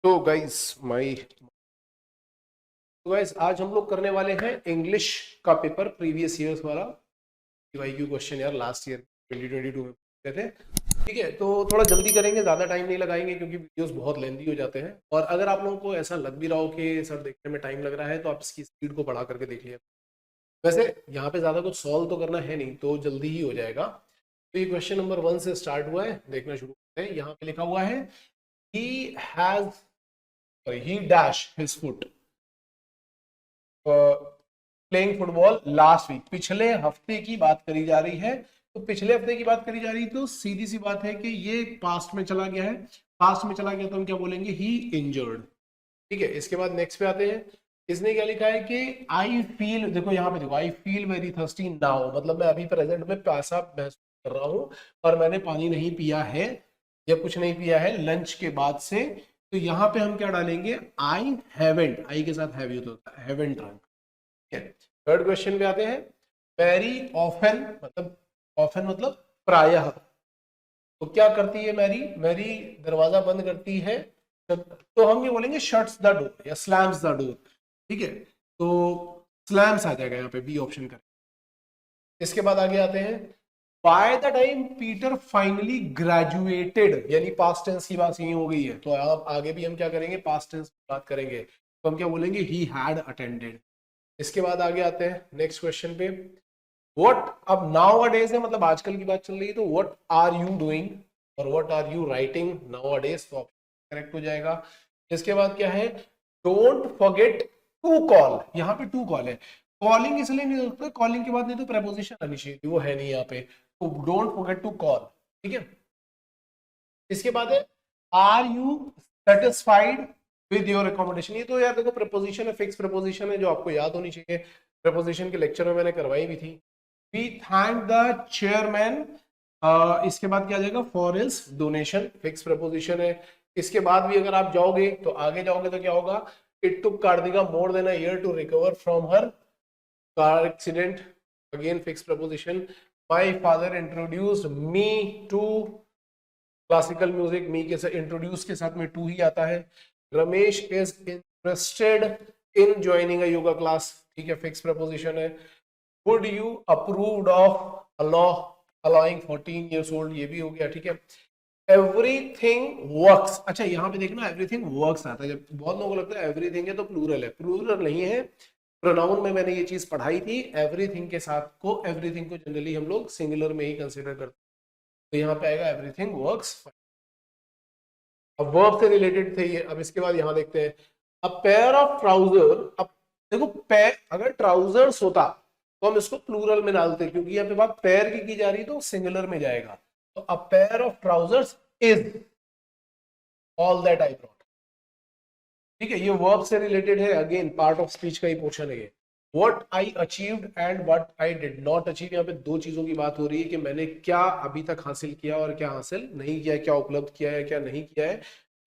तो गाइस आज हम लोग करने वाले हैं इंग्लिश का पेपर प्रीवियस ईयर्स वाला वाईक्यू क्वेश्चन यार लास्ट ईयर 2022 में पूछे थे। ठीक है, तो थोड़ा जल्दी करेंगे, ज़्यादा टाइम नहीं लगाएंगे क्योंकि वीडियोस बहुत लेंदी हो जाते हैं। और अगर आप लोगों को ऐसा लग भी रहा हो कि सर देखने में टाइम लग रहा है तो आप इसकी स्पीड को बढ़ा करके देखिए। वैसे यहाँ पे ज़्यादा कुछ सॉल्व तो करना है नहीं, तो जल्दी ही हो जाएगा। तो ये क्वेश्चन नंबर 1 से स्टार्ट हुआ है, देखना शुरू करते हैं। यहाँ पे लिखा हुआ है he has he dash his foot playing football last week. पिछले हफ्ते की बात करी जा रही है, तो पिछले हफ्ते की बात करी जा रही है तो सीधी सी बात है कि ये पास्ट में चला गया है। पास्ट में चला गया तो हम क्या बोलेंगे, ही इंजर्ड। ठीक है, इसके बाद नेक्स्ट पे आते हैं। इसने क्या लिखा है कि आई फील, देखो यहाँ पे देखो, I feel very thirsty now, मतलब मैं अभी प्रेजेंट में प्यासा महसूस कर रहा हूँ और मैंने पानी नहीं पिया है या कुछ नहीं पिया है लंच के बाद से। तो यहाँ पे हम क्या डालेंगे, आई हैवेंट, आई के साथ हैव यूज होता है, हैवेंट ड्रंक। थर्ड क्वेश्चन पे आते हैं। मैरी ऑफन, मतलब ऑफन मतलब प्रायः, तो क्या करती है मैरी, मैरी दरवाजा बंद करती है, तो हम ये बोलेंगे शट्स द डोर या स्लैम्स द डोर। ठीक है, तो स्लैम्स आ जाएगा यहाँ पे, बी ऑप्शन का। इसके बाद आगे आते हैं। By the time Peter finally graduated, यानी पास्ट टेंस की बात यही हो गई है, तो आप आगे भी हम क्या करेंगे, पास्ट टेंस की बात करेंगे, तो हम क्या बोलेंगे, ही हैड अटेंडेड। इसके बाद आगे आते हैं नेक्स्ट क्वेश्चन पे। व्हाट, अब नाउ अडेज है, मतलब आजकल की बात चल रही है, तो व्हाट आर यू डूइंग और what are you writing nowadays, तो करेक्ट हो जाएगा। इसके बाद क्या है, डोंट फॉरगेट टू कॉल, यहाँ पे टू कॉल है, कॉलिंग इसलिए नहीं होता, कॉलिंग के बाद नहीं तो प्रेपोजिशन आनी चाहिए, वो है नहीं यहाँ पे, तो डोंट फॉरगेट टू कॉल। ठीक है, इसके बाद है are you satisfied with your accommodation. ये तो यार देखो प्रपोजिशन है, फिक्स प्रपोजिशन है जो आपको याद होनी चाहिए, प्रपोजिशन के लेक्चर में मैंने करवाई भी थी। वी थैंक द चेयरमैन, इसके बाद क्या आ जाएगा, for his donation, fix preposition है। इसके बाद भी अगर आप जाओगे तो आगे जाओगे तो क्या होगा, it took Kartika more than a year to recover from her car accident, again fix proposition. My father introduced me to classical music, me के साथ इंट्रोड्यूस के साथ में टू ही आता है। Ramesh is interested in joining a yoga class, ठीक है, fix preposition है। Would you approved of allowing 14 years old, ये भी हो गया। ठीक है, एवरीथिंग वर्क्स, अच्छा यहाँ पे देखना एवरीथिंग वर्क्स आता है, जब बहुत लोगों को लगता है एवरीथिंग है तो प्लूरल है, प्लूरल नहीं है। प्रोनाउन में मैंने ये चीज पढ़ाई थी, एवरीथिंग के साथ को, एवरीथिंग को जनरली हम लोग सिंगुलर में ही कंसिडर करते हैं, तो यहाँ पे आएगा एवरीथिंग वर्क्स। अब वर्ब से रिलेटेड थे ये। अब इसके बाद यहां देखते हैं, अ पेयर ऑफ ट्राउजर। अब देखो पैर, अगर ट्राउजर्स होता तो हम इसको प्लूरल में डालते, क्योंकि यहाँ पे बात पैर की जा रही तो सिंगुलर में जाएगा, तो a pair of trousers is all that I brought. ठीक है, ये वर्ब से रिलेटेड है, अगेन पार्ट ऑफ स्पीच का ही पोर्शन है ये। What I achieved and what I did not achieve, यहाँ पे दो चीजों की बात हो रही है कि मैंने क्या अभी तक हासिल किया और क्या हासिल नहीं किया, क्या उपलब्ध किया है क्या नहीं किया है,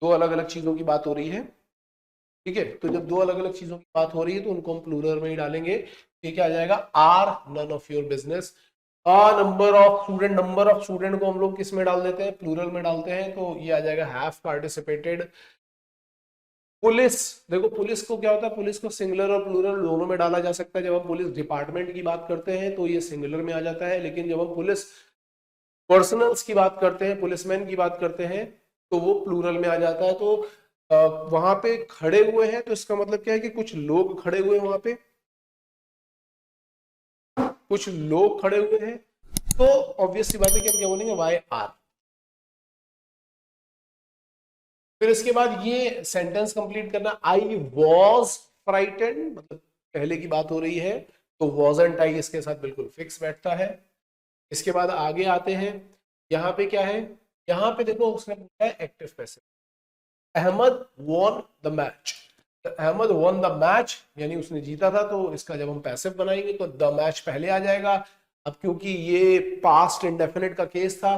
दो अलग अलग चीजों की बात हो रही है। ठीक है, तो जब दो अलग अलग चीजों की बात हो रही है तो उनको हम प्लूरल में ही डालेंगे। ये क्या आ जाएगा, are none of your business. Number of student, number of student को हम लोग किस में डाल देते हैं, प्लूरल में डालते हैं, तो ये आ जाएगा हैव पार्टिसिपेटेड। पुलिस, देखो पुलिस को क्या होता है, पुलिस को सिंगुलर और प्लूरल दोनों में डाला जा सकता है। जब हम पुलिस डिपार्टमेंट की बात करते हैं तो ये सिंगुलर में आ जाता है, लेकिन जब हम पुलिस पर्सनल्स की बात करते हैं, पुलिसमैन की बात करते हैं, तो वो प्लूरल में आ जाता है। तो वहां पे खड़े हुए हैं, तो इसका मतलब क्या है कि कुछ लोग खड़े हुए हैं वहां पे, कुछ लोग खड़े हुए हैं, तो ऑब्वियस सी बात है कि हम क्या बोलेंगे, वाई आर। फिर इसके बाद ये सेंटेंस कंप्लीट करना, आई वॉज फ्राइटेंड, मतलब पहले की बात हो रही है, तो वॉजंट आई इसके साथ बिल्कुल फिक्स बैठता है। इसके बाद आगे आते हैं, यहाँ पे क्या है, यहाँ पे देखो उसने पूछा है active passive. Ahmed won the match, Ahmed won the match यानी उसने जीता था, तो इसका जब हम पैसिव बनाएंगे तो द मैच पहले आ जाएगा। अब क्योंकि ये पास्ट इंडेफिनिट का केस था,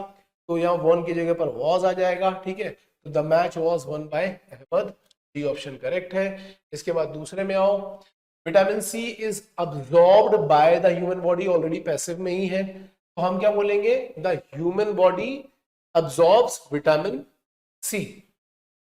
तो यहाँ वॉन की जगह पर वॉज आ जाएगा। ठीक है, तो the match was won by Ahmed, D option correct है। इसके बाद दूसरे में आओ, vitamin C is absorbed by the human body, already passive में ही है, तो हम क्या बोलेंगे, the human body absorbs vitamin C.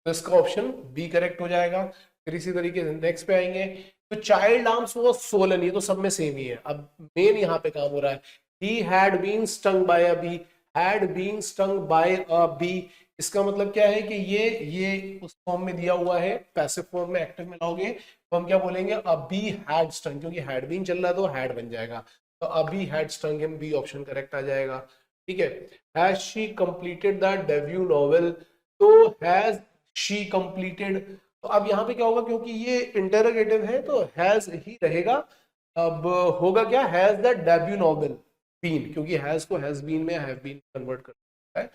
तो इसका ऑप्शन बी करेक्ट हो जाएगा। फिर इसी तरीके से नेक्स्ट पे आएंगे, तो चाइल्ड आर्म्स वो सोलन, ये तो सब में सेम ही है। अब मेन यहाँ पे काम हो रहा है, he had been stung by a bee, had been stung by a bee, इसका मतलब क्या है कि ये उस फॉर्म में दिया हुआ है, पैसिव फॉर्म में एक्टिव में लाओगे तो हम क्या बोलेंगे, अ बी हैड स्टंग, क्योंकि हैड बीन चल रहा है तो हैड बन जाएगा, तो a B had stung him, B option correct आ जाएगा। ठीक है, has she completed the debut novel, तो हैज शी कंप्लीटेड, तो अब यहाँ पे क्या होगा, क्योंकि ये इंटरोगेटिव है तो हैज ही रहेगा। अब होगा क्या, has the debut novel been, क्योंकि हैज को हैज बीन में हैव बीन कन्वर्ट कर सकता है,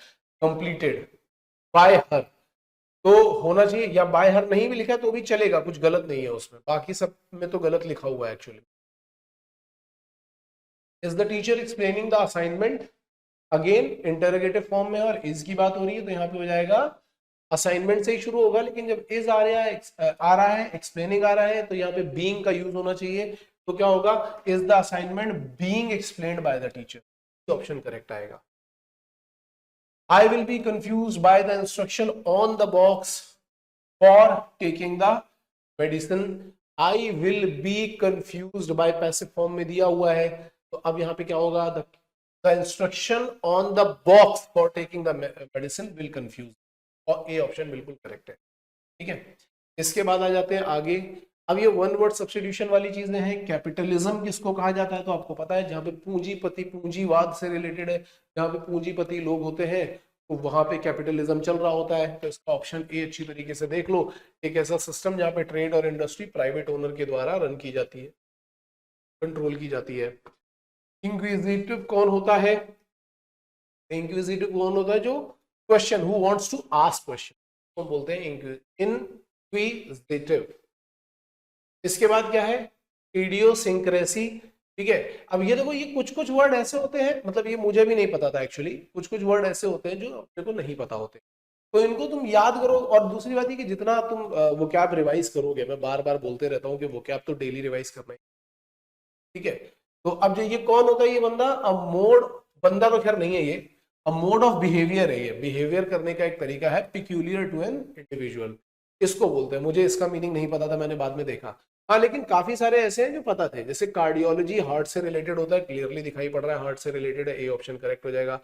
कंप्लीटेड बाय हर, तो होना चाहिए, या बाय हर नहीं भी लिखा है तो भी चलेगा, कुछ गलत नहीं है उसमें, बाकी सब में तो गलत लिखा हुआ है actually. Is the teacher explaining the assignment, again interrogative form में और इज की बात हो रही है तो यहाँ पे हो जाएगा असाइनमेंट से ही शुरू होगा, लेकिन जब इज आ रहा है एक्सप्लेनिंग आ रहा है तो यहाँ पे बीइंग का यूज होना चाहिए, तो क्या होगा, is the assignment being explained by the teacher, option correct आएगा। I will be confused by the instruction on the box for taking the medicine. I will be confused by passive form में दिया हुआ है, तो अब यहाँ पे क्या होगा, the instruction on the box for taking the medicine will confuse, और ए ऑप्शन बिल्कुल करेक्ट है। ठीक है, इसके बाद आ जाते हैं आगे। अब ये वन वर्ड सब्स्टिट्यूशन वाली चीजें हैं। कैपिटलिज्म किसको कहा जाता है, तो आपको पता है, जहां पे पूंजीपति पूंजीवाद से रिलेटेड है, जहां पे पूंजीपति लोग होते हैं तो वहां पे कैपिटलिज्म चल रहा होता है, तो इसका ऑप्शन ए अच्छी तरीके से देख लो। एक ऐसा सिस्टम जहां पे ट्रेड और इंडस्ट्री प्राइवेट ओनर के द्वारा रन की जाती है, कंट्रोल की जाती है। इंक्विजिटिव कौन होता है, इंक्विजिटिव कौन होता है, जो question, who wants to ask question, तो बोलते हैं इंक्विजिटिव। इसके बाद क्या है, इडियोसिंक्रेसी। ठीक है, अब ये देखो, ये कुछ कुछ वर्ड ऐसे होते हैं, मतलब ये मुझे भी नहीं पता था एक्चुअली, कुछ कुछ वर्ड ऐसे होते हैं जो अपने को नहीं पता होते, तो इनको तुम याद करो। और दूसरी बात ये कि जितना तुम वोकैब रिवाइज करोगे, मैं बार बार बोलते रहता हूँ कि वोकैब तो डेली रिवाइज करना है। ठीक है, तो अब जो ये कौन होता है, ये बंदा, अब मोड, बंदा तो खैर नहीं है ये, अब मोड ऑफ बिहेवियर है, ये बिहेवियर करने का एक तरीका है, पिक्यूलियर टू एन इंडिविजुअल, इसको बोलते हैं। मुझे इसका मीनिंग नहीं पता था, मैंने बाद में देखा। हाँ, लेकिन काफी सारे ऐसे हैं जो पता थे, जैसे कार्डियोलॉजी हार्ट से रिलेटेड होता है, क्लियरली दिखाई पड़ रहा है हार्ट से रिलेटेड है, ए ऑप्शन करेक्ट हो जाएगा।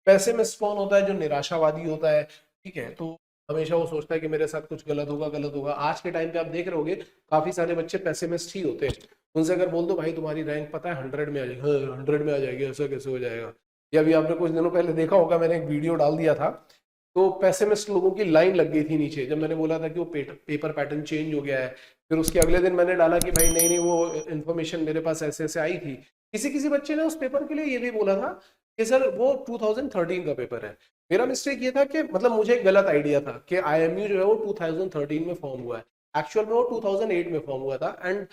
पेसिमिस्ट कौन होता है, जो निराशावादी होता है। ठीक है, तो हमेशा वो सोचता है कि मेरे साथ कुछ गलत होगा, गलत होगा। आज के टाइम पे आप देख रहे होगे काफी सारे बच्चे पेसिमिस्ट ही होते हैं, उनसे अगर बोल दो भाई तुम्हारी रैंक पता है 100 में आ जाएगी, हाँ 100 में आ जाएगी, ऐसा कैसे हो जाएगा। या अभी आपने कुछ दिनों पहले देखा होगा, मैंने एक वीडियो डाल दिया था, तो पेसिमिस्ट लोगों की लाइन लग गई थी नीचे, जब मैंने बोला था कि वो पेपर पैटर्न चेंज हो गया है। फिर उसके अगले दिन मैंने डाला कि भाई नहीं नहीं, वो इन्फॉर्मेशन मेरे पास ऐसे ऐसे आई थी। किसी किसी बच्चे ने उस पेपर के लिए ये भी बोला था कि सर वो 2013 का पेपर है। मेरा मिस्टेक ये था कि मतलब मुझे एक गलत आइडिया था कि आईएमयू जो है वो 2013 में फॉर्म हुआ है, एक्चुअल में वो 2008 में फॉर्म हुआ था। एंड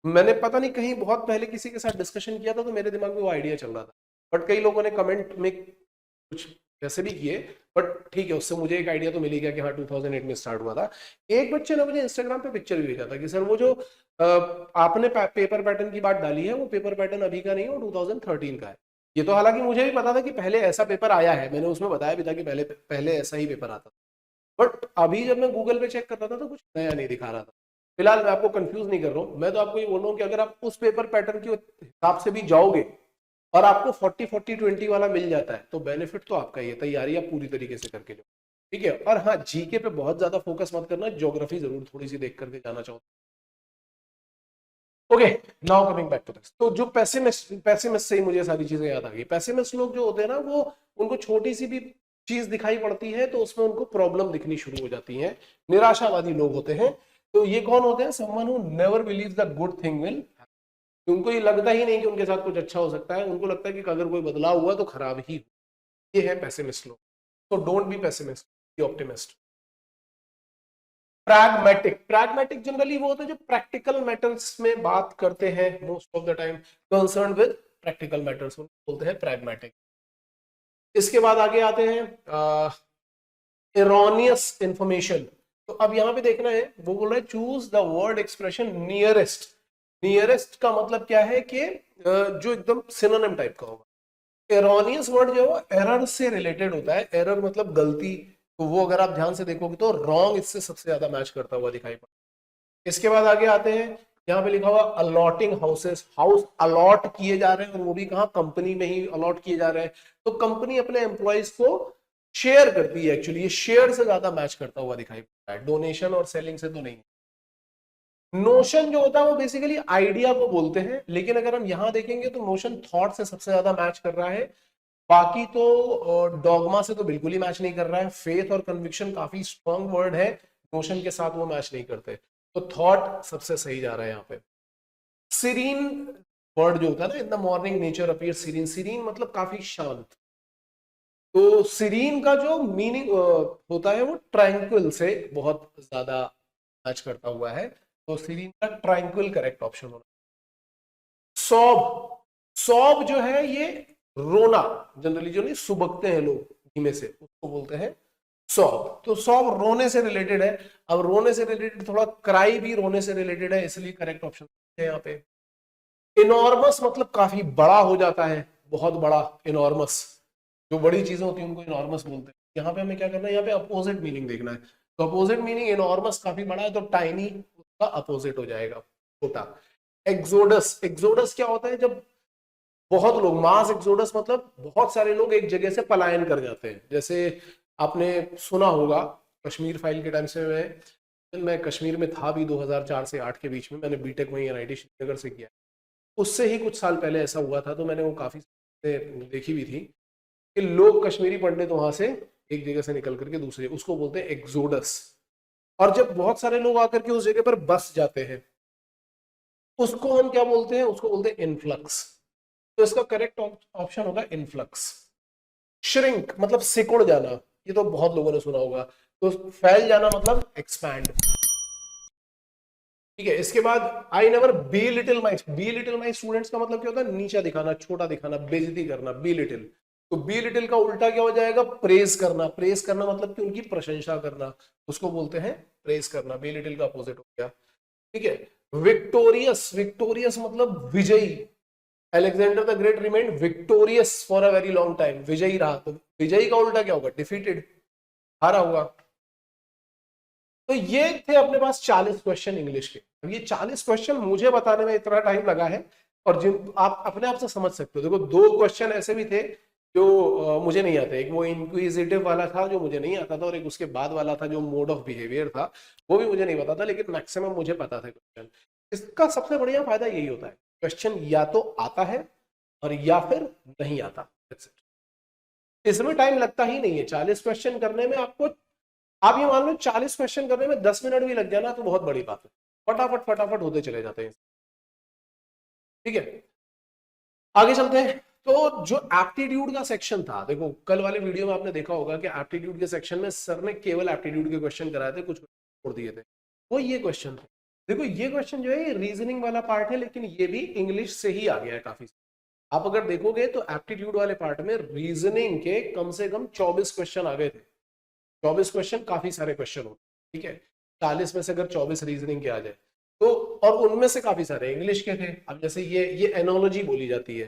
मैंने पता नहीं कहीं बहुत पहले किसी के साथ डिस्कशन किया था, तो मेरे दिमाग में वो आइडिया चल रहा था। बट कई लोगों ने कमेंट में कुछ कैसे भी किए, बट ठीक है, उससे मुझे एक आइडिया तो मिल ही गया कि हाँ 2008 में स्टार्ट हुआ था। एक बच्चे ने मुझे इंस्टाग्राम पे पिक्चर भी भेजा था कि सर वो जो आपने पेपर पैटर्न की बात डाली है, वो पेपर पैटर्न अभी का नहीं है, वो 2013 का है। ये तो हालांकि मुझे भी पता था कि पहले ऐसा पेपर आया है, मैंने उसमें बताया भी था कि पहले पहले ऐसा ही पेपर आता था, बट अभी जब मैं गूगल पे चेक कर रहा था तो कुछ नया नहीं दिखा रहा था। फिलहाल मैं आपको कंफ्यूज नहीं कर रहा हूँ, मैं तो आपको ये बोल रहा हूँ कि अगर आप उस पेपर पैटर्न के हिसाब से भी जाओगे और आपको 40-40-20 वाला मिल जाता है, तो बेनिफिट तो आपका ही है, तैयारी आप पूरी तरीके से करके जाओ। ठीक है, और हाँ, जीके पे बहुत ज्यादा फोकस मत करना, ज्योग्राफी जरूर थोड़ी सी देख करके जाना चाहो। Okay, now coming back to this, तो जो पैसिमिस्ट से ही मुझे सारी चीजें याद आ गई। पैसिमिस्ट लोग जो होते हैं ना, वो उनको छोटी सी भी चीज दिखाई पड़ती है तो उसमें उनको प्रॉब्लम दिखनी शुरू हो जाती है। निराशावादी लोग होते हैं, तो ये कौन होते हैं, someone who never believes the good thing will, उनको ये लगता ही नहीं कि उनके साथ कुछ अच्छा हो सकता है, उनको लगता है कि अगर कोई बदलाव हुआ तो खराब ही। ये है पेसिमिस्ट लोग, तो don't be pessimist, be optimist. Pragmatic generally वो होते हैं जो प्रैक्टिकल मैटर्स में बात करते हैं, most of the time concern with practical matters, बोलते हैं प्रैग्मेटिक। इसके बाद आगे आते हैं एरोनियस इंफॉर्मेशन। तो अब यहां पे देखना है, वो बोल रहा है choose the word expression nearest. Nearest का मतलब क्या है कि जो एकदम सिनोनिम टाइप का होगा। एरोनियस वर्ड जो है वो एरर से रिलेटेड होता है, एरर मतलब गलती, तो वो अगर आप ध्यान से देखोगे तो रॉन्ग इससे सबसे ज्यादा मैच करता हुआ दिखाई पड़ता है। इसके बाद आगे आते हैं, यहाँ पे लिखा हुआ अलॉटिंग हाउसेस, हाउस अलॉट किए जा रहे हैं और वो भी कहाँ, कंपनी में ही अलॉट किए जा रहे हैं। तो कंपनी अपने एम्प्लॉयज को शेयर करती है, एक्चुअली ये शेयर से ज्यादा मैच करता हुआ दिखाई पड़ता है, डोनेशन और सेलिंग से तो नहीं। नोशन जो होता है वो बेसिकली आइडिया को बोलते हैं, लेकिन अगर हम यहां देखेंगे तो नोशन थॉट से सबसे ज्यादा मैच कर रहा है। बाकी तो डॉगमा से तो बिल्कुल ही मैच नहीं कर रहा है। फेथ और कन्विक्शन काफी स्ट्रॉन्ग वर्ड है, नोशन के साथ वो मैच नहीं करते। तो थॉट सबसे सही जा रहा है यहाँ पे। सीरीन वर्ड जो होता है ना, in the morning nature appear serene, serene मतलब काफी शांत। तो सीरीन का जो मीनिंग होता है वो ट्रैंक्विल से बहुत ज्यादा मैच करता हुआ है। तो सीरीन का ट्रैंक्विल करेक्ट ऑप्शन होना। सॉब, सॉब जो है ये रोना, जनरली जो नहीं सुबकते हैं लोग धीमे से, उसको बोलते हैं सॉब। तो सॉब रोने से रिलेटेड है। अब रोने से रिलेटेड थोड़ा क्राई भी रोने से रिलेटेड है, इसलिए करेक्ट ऑप्शन है यहाँ पे। इनॉर्मस मतलब काफी बड़ा हो जाता है, बहुत बड़ा, इनॉर्मस, जो बड़ी चीजें होती हैं उनको इनॉर्मस बोलते हैं। यहाँ पे हमें क्या करना है, यहाँ पे अपोजिट मीनिंग देखना है। तो अपोजिट मीनिंग, इनॉर्मस काफी बड़ा है, तो टाइनी उसका अपोजिट हो जाएगा, छोटा। एक्सोडस, एक्सोडस क्या होता है, जब बहुत लोग, मास एक्सोडस मतलब बहुत सारे लोग एक जगह से पलायन कर जाते हैं। जैसे आपने सुना होगा कश्मीर फाइल के टाइम से, मैं कश्मीर में था भी 2004 से 8 के बीच में, मैंने बीटेक वहीं एनआईटी श्रीनगर से किया। उससे ही कुछ साल पहले ऐसा हुआ था, तो मैंने वो काफी देखी भी थी कि लोग कश्मीरी पंडित वहां से एक जगह से निकल करके दूसरे, उसको बोलते हैं एक्सोडस। और जब बहुत सारे लोग आकर के उस जगह पर बस जाते हैं, उसको हम क्या बोलते हैं, उसको बोलते हैं इनफ्लक्स। तो इसका करेक्ट ऑप्शन होगा इनफ्लक्स। श्रिंक मतलब सिकुड़ जाना, ये तो बहुत लोगों ने सुना होगा। तो फैल जाना मतलब एक्सपैंड। ठीक है, इसके बाद I never be little my, be little my students का मतलब क्या होता है, नीचा दिखाना, छोटा दिखाना, बेइज्जती करना, बी लिटिल। तो बी लिटिल का उल्टा क्या हो जाएगा, प्रेज करना। प्रेज करना मतलब कि उनकी प्रशंसा करना, उसको बोलते हैं प्रेज करना। बी लिटिल का अपोजिट हो गया। ठीक है, विक्टोरियस, विक्टोरियस मतलब विजयी। Alexander the great remain victorious for a very long time, विजयी रहा। तो विजयी का उल्टा क्या होगा, डिफीटेड, हारा हुआ। तो ये थे अपने पास 40 क्वेश्चन इंग्लिश के। अब ये 40 क्वेश्चन मुझे बताने में इतना टाइम लगा है, और जिन आप अपने आप से समझ सकते हो। देखो, 2 क्वेश्चन ऐसे भी थे जो मुझे नहीं आते। एक वो इंक्विजिटिव वाला था जो मुझे नहीं आता था, और एक उसके बाद वाला था जो मोड ऑफ बिहेवियर था, वो भी मुझे नहीं पता था, लेकिन मैक्सिमम मुझे पता था क्वेश्चन। इसका सबसे बढ़िया फायदा यही होता है, क्वेश्चन या तो आता है और या फिर नहीं आता। इसमें टाइम लगता ही नहीं है 40 क्वेश्चन करने में। आपको, आप ये मान लो 40 क्वेश्चन करने में 10 मिनट भी लग जाए ना, तो बहुत बड़ी बात है, फटाफट फटाफट होते चले जाते हैं। ठीक है, आगे चलते हैं। तो जो एप्टीट्यूड का सेक्शन था, देखो कल वाले वीडियो में आपने देखा होगा कि एप्टीट्यूड के सेक्शन में सर ने केवल एप्टीट्यूड के क्वेश्चन कराए थे, कुछ छोड़ दिए थे। वो ये क्वेश्चन थे। देखो ये क्वेश्चन जो है ये रीजनिंग वाला पार्ट है, लेकिन ये भी इंग्लिश से ही आ गया है काफी। आप अगर देखोगे तो एप्टीट्यूड वाले पार्ट में रीजनिंग के कम से कम 24 क्वेश्चन आ गए थे। 24 क्वेश्चन काफी सारे क्वेश्चन होते हैं। ठीक है, 40 में से अगर 24 रीजनिंग के आ जाए तो, और उनमें से काफी सारे इंग्लिश के थे। अब जैसे ये एनोलॉजी बोली जाती है,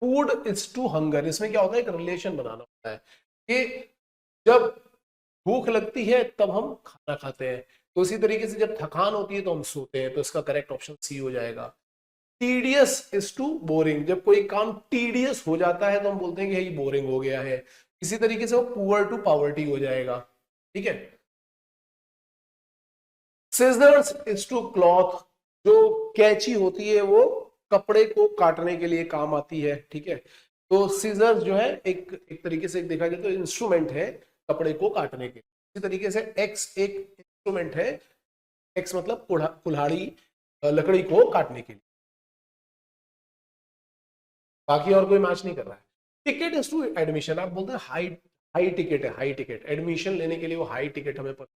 फूड इज टू हंगर, इसमें क्या होता है, एक रिलेशन बनाना होता है कि जब भूख लगती है तब हम खाना खाते हैं, तो इसी तरीके से जब थकान होती है तो हम सोते हैं। तो इसका करेक्ट ऑप्शन सी हो जाएगा। टीडियस इज टू बोरिंग, जब कोई काम टीडियस हो जाता है तो हम बोलते हैं कि ये बोरिंग हो गया है। इसी तरीके से वो पुअर टू पावर्टी हो जाएगा। ठीक है, सिजर्स इज टू क्लॉथ, जो कैंची होती है वो कपड़े को काटने के लिए काम आती है। ठीक है, तो सीजर्स जो है एक तरीके से देखा जाए तो इंस्ट्रूमेंट है कपड़े को काटने के। इसी तरीके से एक्स एक इंस्ट्रूमेंट है, एक्स मतलब कुल्हाड़ी, लकड़ी को काटने के लिए। बाकी और कोई मैच नहीं कर रहा है। टिकट इज टू एडमिशन, आप बोलते हैं हाई, हाई टिकट है, हाई टिकट, एडमिशन लेने के लिए वो हाई टिकट हमें पता।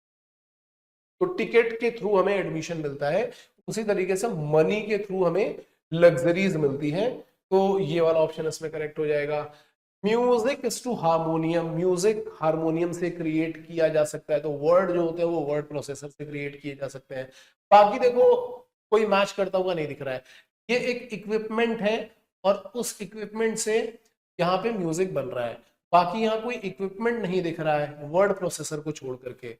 तो टिकट के थ्रू हमें एडमिशन मिलता है, उसी तरीके से मनी के थ्रू हमें लग्जरीज मिलती हैं। तो ये वाला ऑप्शन इसमें करेक्ट हो जाएगा। Music is to harmonium, music harmonium से क्रिएट किया जा सकता है। तो वर्ड जो होते हैं वो वर्ड प्रोसेसर से क्रिएट किए जा सकते हैं। बाकी देखो कोई मैच करता हुआ नहीं दिख रहा है। ये एक इक्विपमेंट है और उस इक्विपमेंट से यहाँ पे म्यूजिक बन रहा है। बाकी यहाँ कोई इक्विपमेंट नहीं दिख रहा है वर्ड प्रोसेसर को छोड़ करके।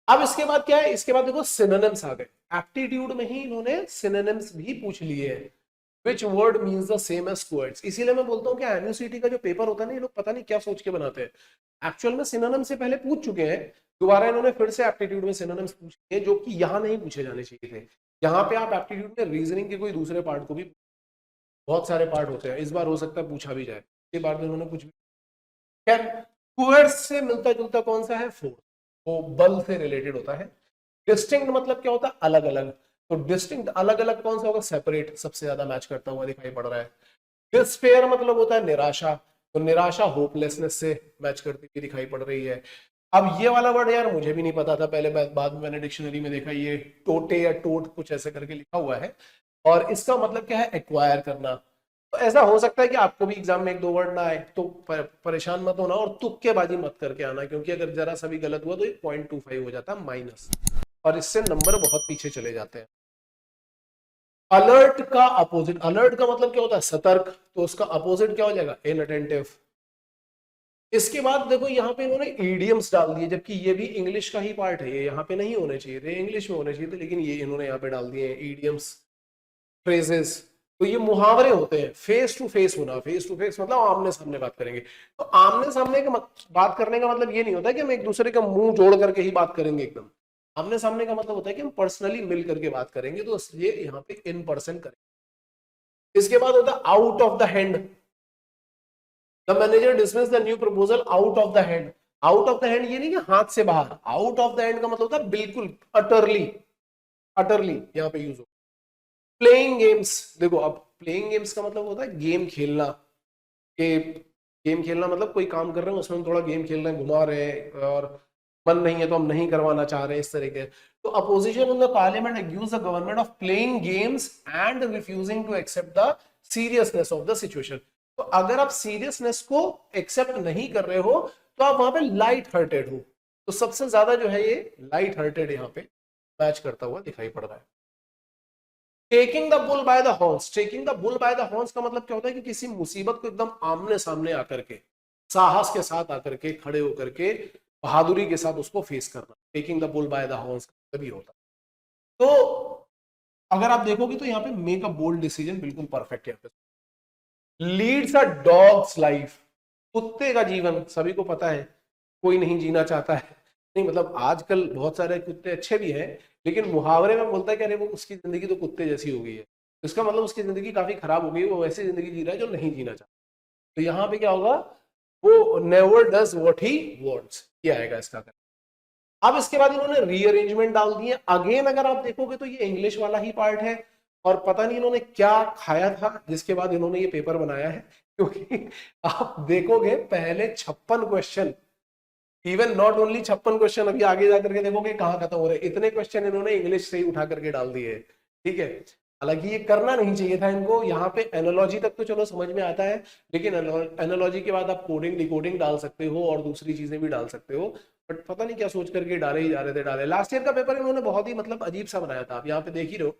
अब इसके बाद क्या है, इसके बाद देखो सिनोनिम्स आ गए। एप्टीट्यूड में ही इन्होंने सिनोनिम्स भी पूछ लिए हैं, which word means the same as quotes। इसीलिए मैं बोलता हूँ कि एनयूसीटी का जो पेपर होता है ना, ये लोग पता नहीं क्या सोच के बनाते हैं। एक्चुअल में सिनोनिम से पहले पूछ चुके हैं, दोबारा इन्होंने फिर से एप्टीट्यूड में सिनोनिम्स पूछे जो कि यहाँ नहीं पूछे जाने चाहिए थे। यहाँ पे आप एप्टीट्यूड में रीजनिंग के कोई दूसरे पार्ट को भी, बहुत सारे पार्ट होते हैं, इस बार हो सकता है पूछा भी जाए, ये बार इन्होंने कुछ भी। खैर, क्वेट्स से मिलता जुलता कौन सा है, फोर्स, वो बल से रिलेटेड होता है। डिस्टिंक्ट मतलब क्या होता है, अलग अलग। तो डिस्टिंक्ट अलग अलग कौन सा होगा, सेपरेट, सबसे ज्यादा मैच करता हुआ दिखाई पड़ रहा है। डिस्पेयर मतलब होता है निराशा, तो निराशा होपलेसनेस से मैच करती हुई दिखाई पड़ रही है। अब ये वाला वर्ड यार मुझे भी नहीं पता था पहले, बाद में मैंने डिक्शनरी में देखा, ये टोटे या टोट कुछ ऐसे करके लिखा हुआ है, और इसका मतलब क्या है, एक्वायर करना। तो ऐसा हो सकता है कि आपको भी एग्जाम में एक दो वर्ड ना आए, तो परेशान मत होना और तुक्केबाजी मत करके आना, क्योंकि अगर जरा सा भी गलत हुआ तो ये 0.25 हो जाता है माइनस, और इससे नंबर बहुत पीछे चले जाते हैं। अलर्ट का अपोजिट, अलर्ट का मतलब क्या होता है, सतर्क, तो उसका अपोजिट क्या हो जाएगा, इनअटेंटिव। इसके बाद देखो यहाँ पे इन्होंने ईडियम्स डाल दिए, जबकि ये भी इंग्लिश का ही पार्ट है, ये यहाँ पे नहीं होने चाहिए थे, इंग्लिश में होने चाहिए थे, लेकिन ये इन्होंने यहाँ पे डाल दिए ईडियम्स, फ्रेजेस। तो ये मुहावरे होते हैं, फेस टू फेस होना, फेस टू फेस मतलब आमने सामने बात करेंगे। तो आमने सामने के बात करने का मतलब ये नहीं होता कि हम एक दूसरे का मुंह जोड़ करके ही बात करेंगे एकदम। आमने सामने का मतलब होता है कि हम पर्सनली मिल करके बात करेंगे, तो ये यहाँ पे इन पर्सन करेंगे। इसके बाद होता है out of the hand, the manager dismiss the new proposal out of the hand. Out of the hand ये नहीं कि हाथ से बाहर, आउट ऑफ द हैंड का मतलब होता है बिल्कुल, अटरली, अटरली यहाँ पे यूज हो। प्लेइंग गेम्स, देखो अब प्लेइंग गेम्स का मतलब होता है गेम खेलना, कि गेम खेलना मतलब कोई काम कर रहे हैं उसमें हम थोड़ा गेम खेल रहे हैं, घुमा रहे हैं, और मन नहीं है तो हम नहीं करवाना चाह रहे हैं, इस तरीके। तो opposition in the parliament accuse the government of playing games and refusing to accept the seriousness of the situation. तो अगर आप सीरियसनेस को एक्सेप्ट नहीं कर रहे हो तो आप वहां पे लाइट हार्टेड हो। तो सबसे ज्यादा जो है ये लाइट हार्टेड यहाँ पे मैच करता हुआ दिखाई पड़ रहा है। Taking the bull by the horns, taking the bull by the horns का मतलब क्या होता है कि किसी मुसीबत को एकदम आमने सामने आकर के, साहस के साथ आकर के, खड़े होकर के, बहादुरी के साथ उसको फेस करना, taking the bull by the horns तभी होता है। तो अगर आप देखोगे तो यहाँ पे मेक अ बोल्ड डिसीजन बिल्कुल परफेक्ट यहाँ पे। लीड्स अ डॉग्स लाइफ, कुत्ते का जीवन सभी को पता है, कोई नहीं जीना चाहता है, नहीं मतलब आजकल बहुत सारे कुत्ते अच्छे भी हैं, लेकिन मुहावरे में बोलता है कि अरे वो उसकी जिंदगी तो कुत्ते जैसी हो गई है, इसका मतलब उसकी जिंदगी काफी खराब हो गई, वो वैसी जिंदगी जी रहा है जो नहीं जीना चाहता। तो यहाँ पे क्या होगा, वो never does what he wants, ये आएगा इसका। अब इसके बाद इन्होंने रीअरेंजमेंट डाल दिए। अगेन अगर आप देखोगे तो ये इंग्लिश वाला ही पार्ट है, और पता नहीं इन्होंने क्या खाया था जिसके बाद इन्होंने ये पेपर बनाया है, क्योंकि आप देखोगे पहले 56 question, even not only 56 question, अभी आगे जाकर के देखोगे कहाँ खत्म हो रहे, इतने क्वेश्चन इन्होंने इंग्लिश से ही उठा करके डाल दिए। ठीक है, हालांकि ये करना नहीं चाहिए था इनको, यहाँ पे एनालॉजी तक तो चलो समझ में आता है, लेकिन एनालॉजी के बाद आप कोडिंग डिकोडिंग डाल सकते हो और दूसरी चीजें भी डाल सकते हो, बट पता नहीं क्या सोच करके डाले ही जा रहे थे, डाले। लास्ट ईयर का पेपर इन्होंने बहुत ही मतलब अजीब सा बनाया था, आप यहाँ पे देख ही रहो।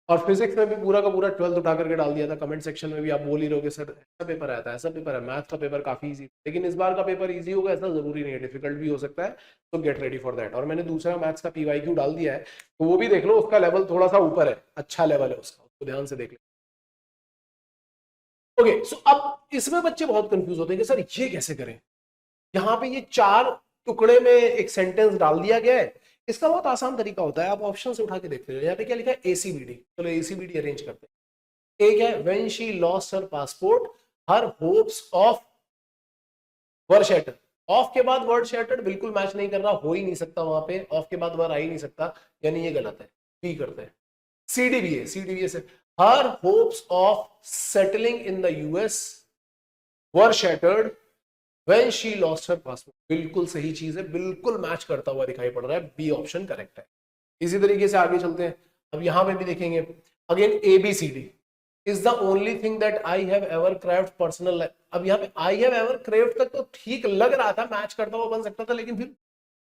और फिजिक्स में भी पूरा का पूरा 12th उठा करके डाल दिया था, कमेंट सेक्शन में भी आप बोल ही रहोगे सर ऐसा पेपर आता है, ऐसा पेपर है। मैथ का पेपर काफी इजी, लेकिन इस बार का पेपर इजी होगा ऐसा जरूरी नहीं है, डिफिकल्ट भी हो सकता है, तो गेट रेडी फॉर दैट। और मैंने दूसरा मैथ्स का पीवाईक्यू डाल दिया है, तो वो भी देख लो, उसका लेवल थोड़ा सा ऊपर है, अच्छा लेवल है उसका, उसको ध्यान से देख लो। ओके, सो अब इसमें बच्चे बहुत कंफ्यूज होते हैं कि सर ये कैसे करें। यहाँ पे ये 4 टुकड़े में एक सेंटेंस डाल दिया गया है, इसका बहुत आसान तरीका होता है, आप ऑप्शन से उठा के देखते हो। यहाँ पे क्या लिखा है, एसीबीडी, चलो एसीबीडी अरेंज करते हैं। एक है when she lost her passport her hopes of were shattered. Of के बाद वर्ड शैटर्ड बिल्कुल मैच नहीं कर रहा, हो ही नहीं सकता, वहां पे ऑफ के बाद वर आ ही नहीं सकता, यानी ये गलत है, बी करते हैं। सीडीबीए, सीडीबीए से her hopes of settling in the US were shattered when she lost her passport, बिल्कुल सही चीज है, बिल्कुल मैच करता हुआ दिखाई पड़ रहा है, बी ऑप्शन करेक्ट है। इसी तरीके से आगे चलते हैं, अब यहां पे भी देखेंगे again ABCD is the only thing that I have ever craft personal. अब यहाँ पे आई हैव एवर क्राफ्ट तक तो ठीक लग रहा था, मैच करता हुआ बन सकता था, लेकिन फिर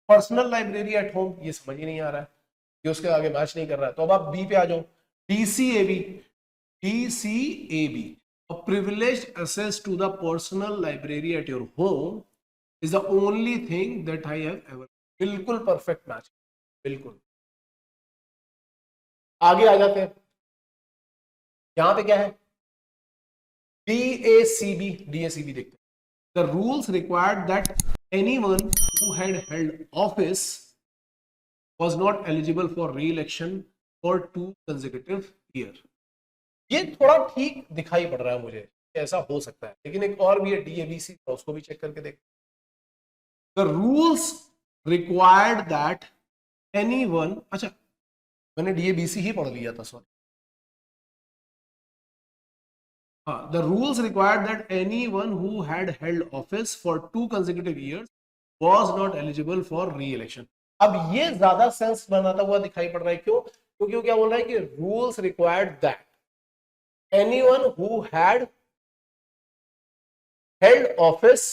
पर्सनल लाइब्रेरी एट होम ये समझ ही नहीं आ रहा है, ये उसके आगे मैच नहीं कर रहा है। तो अब आप बी पे आ जाओ, डीसीएबी, डीसीएबी A privileged access to the personal library at your home is the only thing that I have ever. बिल्कुल परफेक्ट मैच, बिल्कुल। आगे आ जाते हैं, यहां पे क्या है, DACB, DACB देखते हैं। The rules required that anyone who had held office was not eligible for re-election for 2 consecutive years. ये थोड़ा ठीक दिखाई पड़ रहा है मुझे, ऐसा हो सकता है, लेकिन एक और भी है DABC, तो उसको भी चेक करके देख। The rules required that anyone, अच्छा मैंने DABC ही पढ़ लिया था, सॉरी। हाँ, the rules required that anyone who had held office for 2 consecutive years was not eligible for re-election. अब ये ज्यादा सेंस बनाता हुआ दिखाई पड़ रहा है, क्यों? क्योंकि वो क्या बोल रहा है कि rules required that anyone who had held office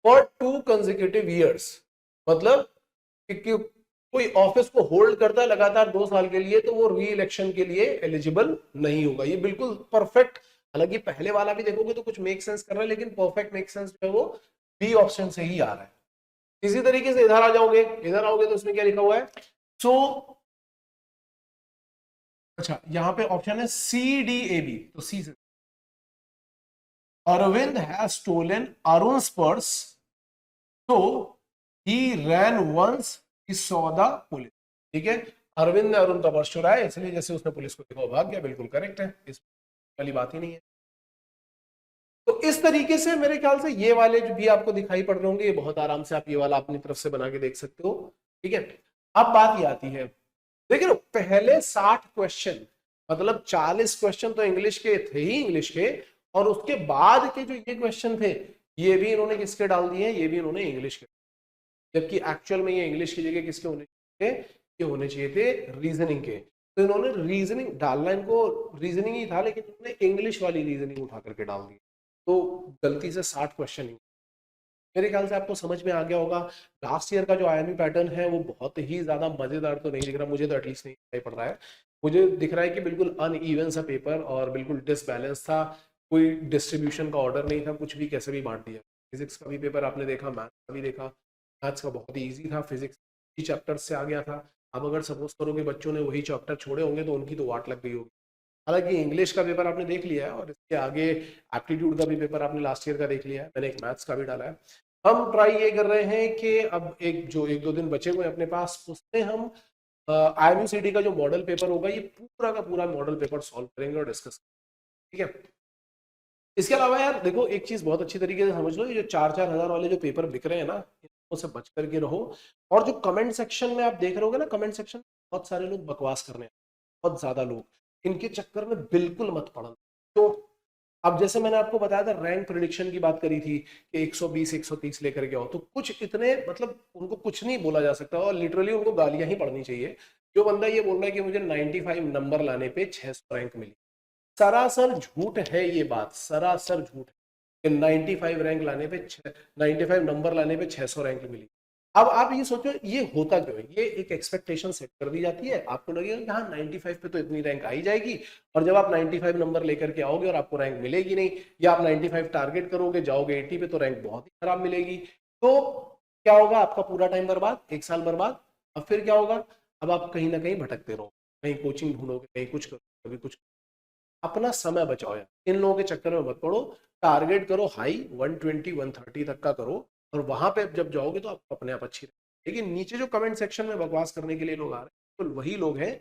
for 2 consecutive years, मतलब कि कोई ऑफिस को होल्ड करता है लगातार 2 साल के लिए, तो वो री इलेक्शन के लिए एलिजिबल नहीं होगा। ये बिल्कुल परफेक्ट, हालांकि पहले वाला भी देखोगे तो कुछ मेक सेंस कर रहा है, लेकिन परफेक्ट मेक सेंस जो है वो बी ऑप्शन से ही आ रहा है। इसी तरीके से इधर आ जाओगे, इधर आओगे तो उसमें क्या लिखा हुआ है, सो अच्छा यहां पे ऑप्शन है CDAB, तो सी से Arvind has stolen Arun's purse, so he ran once he saw the police। ठीक है, अरविंद ने अरुण का पर्स चुराया, इसलिए जैसे उसने पुलिस को देखा भाग गया, बिल्कुल करेक्ट है, इस वाली बात ही नहीं है। तो इस तरीके से मेरे ख्याल से ये वाले जो भी आपको दिखाई पड़ रहे होंगे, ये बहुत आराम से आप ये वाला अपनी तरफ से बना के देख सकते हो। ठीक है, अब बात ये आती है, देखिए पहले 60 क्वेश्चन, मतलब 40 क्वेश्चन तो इंग्लिश के थे ही इंग्लिश के, और उसके बाद के जो ये क्वेश्चन थे, ये भी इन्होंने किसके डाल दिए हैं, ये भी इन्होंने इंग्लिश के, जबकि एक्चुअल में ये इंग्लिश की जगह किसके होने चाहिए थे, ये होने चाहिए थे रीजनिंग के। तो इन्होंने रीजनिंग डालना, इनको रीजनिंग ही था, लेकिन इन्होंने इंग्लिश वाली रीजनिंग उठा करके डाल दी, तो गलती से 60 क्वेश्चन ही। मेरे ख्याल से आपको समझ में आ गया होगा। लास्ट ईयर का जो आईएमपी पैटर्न है वो बहुत ही ज्यादा मजेदार तो नहीं दिख रहा, मुझे तो एटलीस्ट नहीं दिखाई पड़ रहा है। मुझे दिख रहा है कि बिल्कुल अनइवन सा पेपर और बिल्कुल डिसबैलेंस था, कोई डिस्ट्रीब्यूशन का ऑर्डर नहीं था, कुछ भी कैसे भी बांट दिया। फिजिक्स का भी पेपर आपने देखा, मैथ्स का भी देखा, मैथ्स का बहुत ही ईजी था, फिजिक्स ही चैप्टर से आ गया था। अब अगर सपोज करो कि बच्चों ने वही चैप्टर छोड़े होंगे तो उनकी तो वाट लग गई होगी। हालांकि इंग्लिश का पेपर आपने देख लिया है, और इसके आगे एप्टीट्यूड का भी पेपर आपने लास्ट ईयर का देख लिया है, मैंने एक मैथ्स का भी डाला है। हम ट्राई ये कर रहे हैं कि अब एक दो दिन बचे हुए अपने पास, उसमें हम IMCD का जो मॉडल पेपर होगा, ये पूरा का पूरा मॉडल पेपर सॉल्व करेंगे और डिस्कस। ठीक है, इसके अलावा यार देखो एक चीज बहुत अच्छी तरीके से समझ लो, ये जो 4-4 हजार वाले जो पेपर बिक रहे हैं ना, उनसे बच करके रहो। और जो कमेंट सेक्शन में आप देख रहे होगे ना, कमेंट सेक्शन बहुत सारे लोग बकवास कर रहे हैं, बहुत ज्यादा लोग, इनके चक्कर में बिल्कुल मत पड़ना। तो अब जैसे मैंने आपको बताया था, रैंक प्रिडिक्शन की बात करी थी कि 120 130 लेकर के आओ, तो कुछ इतने मतलब उनको कुछ नहीं बोला जा सकता, और लिटरली उनको गालियां ही पड़नी चाहिए। जो बंदा ये बोल रहा है कि मुझे 95 नंबर लाने पे 600 रैंक मिली, सरासर झूठ है ये बात, सरासर झूठ है कि 95 रैंक लाने पे 95 नंबर लाने पे 600 रैंक मिली। अब आप ये सोचो ये होता क्यों है, ये एक एक्सपेक्टेशन सेट कर दी जाती है, आपको लगेगा कि हाँ 95 पे तो इतनी रैंक आई जाएगी, और जब आप 95 नंबर लेकर के आओगे और आपको रैंक मिलेगी नहीं, या आप 95 टारगेट करोगे जाओगे 80 पे, तो रैंक बहुत ही खराब मिलेगी। तो क्या होगा, आपका पूरा टाइम बर्बाद, 1 साल बर्बाद। अब फिर क्या होगा, अब आप कहीं ना कहीं भटकते रहो, कहीं कोचिंग ढूंढोगे, कहीं कुछ करो, कभी कुछ, अपना समय बचाओ यार, इन लोगों के चक्कर में मत पड़ो। टारगेट करो हाई 120 130 तक का करो, और वहां पे जब जाओगे तो आप अपने आप अच्छी रहेगी। लेकिन नीचे जो कमेंट सेक्शन में बकवास करने के लिए लोग आ रहे हैं, तो वही लोग हैं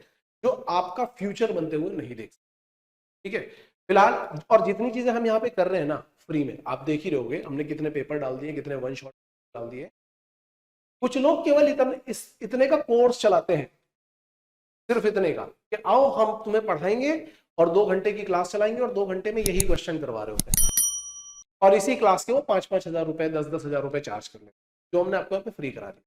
जो आपका फ्यूचर बनते हुए नहीं देख सकते। ठीक है, फिलहाल और जितनी चीजें हम यहाँ पे कर रहे हैं ना फ्री में, आप देख ही रहोगे हमने कितने पेपर डाल दिए, कितने वन शॉट डाल दिए। कुछ लोग केवल इतने का कोर्स चलाते हैं, सिर्फ इतने का कि आओ हम तुम्हें पढ़ाएंगे और 2 घंटे की क्लास चलाएंगे और 2 घंटे में यही क्वेश्चन करवा रहे होते हैं, और इसी क्लास के वो 5-5 हजार रुपए 10-10 हजार रुपए चार्ज कर लेते, जो हमने आपको यहाँ पे फ्री करा दी।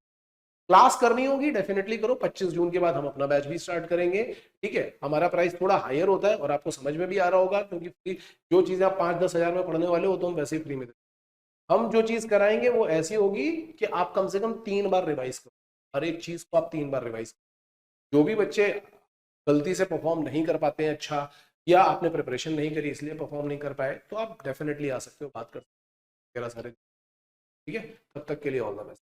क्लास करनी होगी डेफिनेटली करो, 25 जून के बाद हम अपना बैच भी स्टार्ट करेंगे। ठीक है, हमारा प्राइस थोड़ा हायर होता है और आपको समझ में भी आ रहा होगा, क्योंकि जो चीजें आप 5-10 हजार में पढ़ने वाले हो तो हम वैसे ही फ्री में देते। हम जो चीज कराएंगे वो ऐसी होगी कि आप कम से कम 3 बार रिवाइज करो, हर एक चीज को आप 3 बार रिवाइज करो। जो भी बच्चे गलती से परफॉर्म नहीं कर पाते हैं अच्छा, या आपने प्रिपरेशन नहीं करी इसलिए परफॉर्म नहीं कर पाए, तो आप डेफिनेटली आ सकते हो, बात कर सकते हो सारे। ठीक है, तब तक के लिए ऑल द बेस्ट।